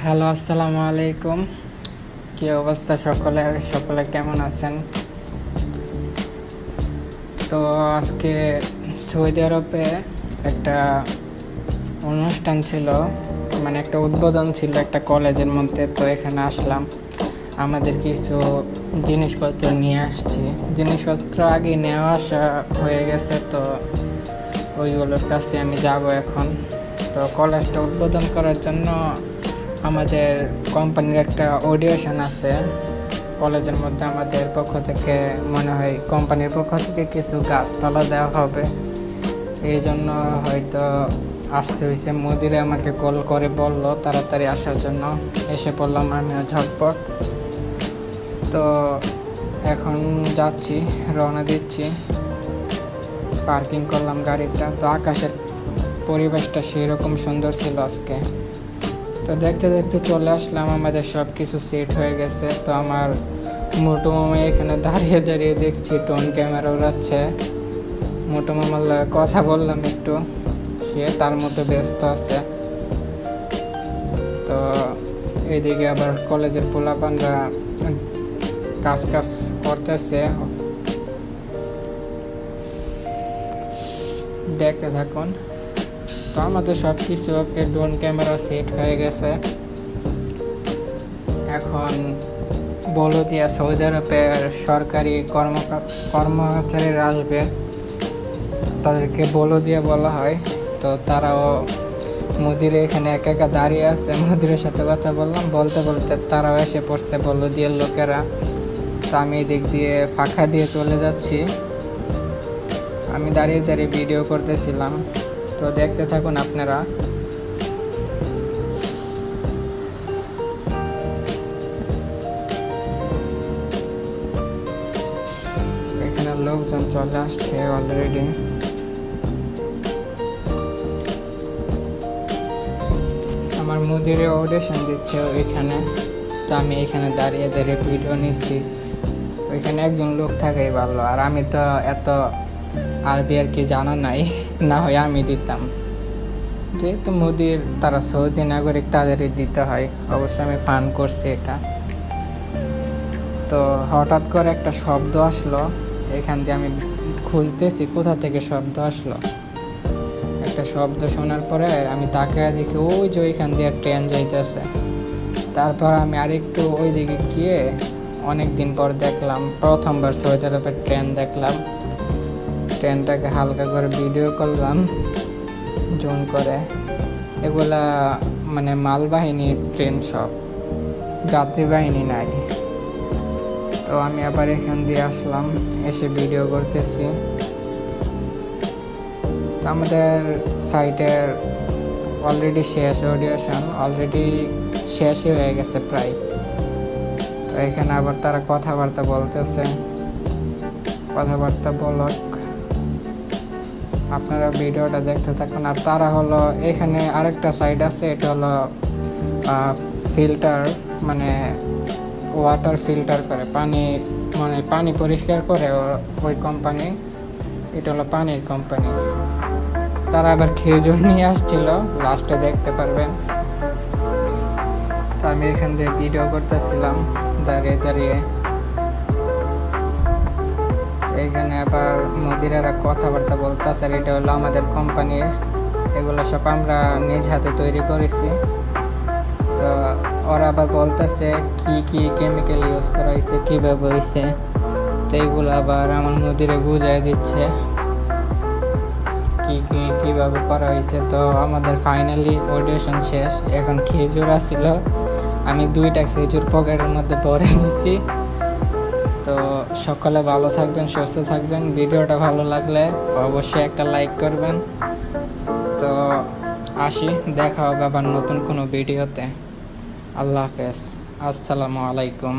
Hello, আসসালামু আলাইকুম। কি অবস্থা সকলে কেমন আছেন? তো আজকে সৌদি আরবে একটা অনুষ্ঠান ছিল, মানে একটা উদ্বোধন ছিল একটা কলেজের মধ্যে। তো এখানে আসলাম, আমাদের কিছু জিনিসপত্র নিয়ে আসছি। জিনিসপত্র আগে নেওয়া আসা হয়ে গেছে, তো ওইগুলোর কাছে আমি যাব এখন। তো কলেজটা উদ্বোধন করার জন্য আমাদের কোম্পানির একটা অডিশন আছে কলেজের মধ্যে। আমাদের পক্ষ থেকে মনে হয় কোম্পানির পক্ষ থেকে কিছু গাছপালা দেওয়া হবে, এই জন্য হয়তো আসতে হয়েছে। মুদিরে আমাকে কল করে বলল তাড়াতাড়ি আসার জন্য, এসে পড়লাম আমিও ঝটপট। তো এখন যাচ্ছি, রওনা দিচ্ছি। পার্কিং করলাম গাড়িটা। তো আকাশের পরিবেশটা সেরকম সুন্দর ছিল আজকে। তো দেখতে দেখতে চলে আসলাম, আমাদের সব কিছু সেট হয়ে গেছে। তো আমার মোটু মামা এখানে দাঁড়িয়ে দাঁড়িয়ে দেখছি টোন ক্যামেরা উড়াচ্ছে। মোটু মামার কথা বললাম একটু, সে তার মতো ব্যস্ত আছে। তো এইদিকে আবার কলেজের পোলাপানরা কাজ করতেছে, দেখতে থাকুন। তো আমাদের সব কিছু ওকে, ড্রোন ক্যামেরা সেট হয়ে গেছে। এখন বলদিয়া সৌদি আরবের সরকারি কর্মচারীরা আসবে, তাদেরকে বলদিয়া বলা হয়। তো তারাও মুদিরে এখানে একা একা দাঁড়িয়ে আছে, মুদিরের সাথে কথা বললাম, বলতে বলতে তারাও এসে পড়ছে বলদিয়ার লোকেরা। তো আমি এদিক দিয়ে ফাঁকা দিয়ে চলে যাচ্ছি। আমি দাঁড়িয়ে দাঁড়িয়ে ভিডিও করতেছিলাম, তো দেখতে থাকুন আপনারা। এখানে লোকজন চলে আসছে অলরেডি। আমার মুদিরে অডিশন দিচ্ছে ওইখানে, তো আমি এখানে দাঁড়িয়ে দাঁড়িয়ে ভিডিও নিচ্ছি। ওইখানে একজন লোক থাকাই ভালো, আর আমি তো এত আরবি আর কি জানা নাই, না হয় আমি দিতাম। যেহেতু মুদির তারা সৌদি নাগরিক, তাদেরই দিতে হয়। অবশ্য আমি ফান করছি এটা। তো হঠাৎ করে একটা শব্দ আসলো, এখান দিয়ে আমি খুঁজতেছি কোথা থেকে শব্দ আসলো। একটা শব্দ শোনার পরে আমি তাকায় দেখি ওই যে ওইখান দিয়ে ট্রেন যাইতেছে। তারপর আমি আরেকটু ওই দিকে গিয়ে অনেক দিন পর দেখলাম, প্রথমবার সৌদি আরবের ট্রেন দেখলাম। ট্রেনটাকে হালকা করে ভিডিও করলাম জুম করে। এগুলা মানে মালবাহিনীর ট্রেন, সব যাত্রীবাহিনী নাই। তো আমি আবার এখান দিয়ে আসলাম, এসে ভিডিও করতেছি। তো আমাদের সাইটের অলরেডি শেষ, অডিশন অলরেডি শেষই হয়ে গেছে প্রায়। তো এখানে আবার তারা কথাবার্তা বলতেছে, কথাবার্তা বলক, আপনারা ভিডিওটা দেখতে থাকুন। আর তারা হলো এখানে আরেকটা সাইড আছে, এটা হলো ফিল্টার, মানে ওয়াটার ফিল্টার করে, পানি মানে পানি পরিষ্কার করে ওই কোম্পানি। এটা হলো পানির কোম্পানি। তারা আবার খেজুর নিয়ে আসছিল, লাস্টে দেখতে পারবেন। তো আমি এখান দিয়ে ভিডিও করতেছিলাম দাঁড়িয়ে দাঁড়িয়ে। এখানে আবার মুদিরেরা কথাবার্তা বলতেছে, আর এটা হলো আমাদের কোম্পানির, এগুলো সব আমরা নিজ হাতে তৈরি করেছি। তো ওরা আবার বলতেছে কি কি কেমিক্যাল ইউজ করা হয়েছে, কীভাবে হয়েছে। তো এইগুলো আবার আমার মুদিরে বুঝাই দিচ্ছে কীভাবে করা হয়েছে। তো আমাদের ফাইনালি অডিশন শেষ। এখন খেজুর আসছিল, আমি 2টা খেজুর পকেটের মধ্যে ভরে নিছি। তো সকলে ভালো থাকবেন, সুস্থ থাকবেন। ভিডিওটা ভালো লাগলে অবশ্যই একটা লাইক করবেন। তো আসি, দেখা হবে আবার নতুন কোনো ভিডিওতে। আল্লাহ হাফেজ, আসসালামু আলাইকুম।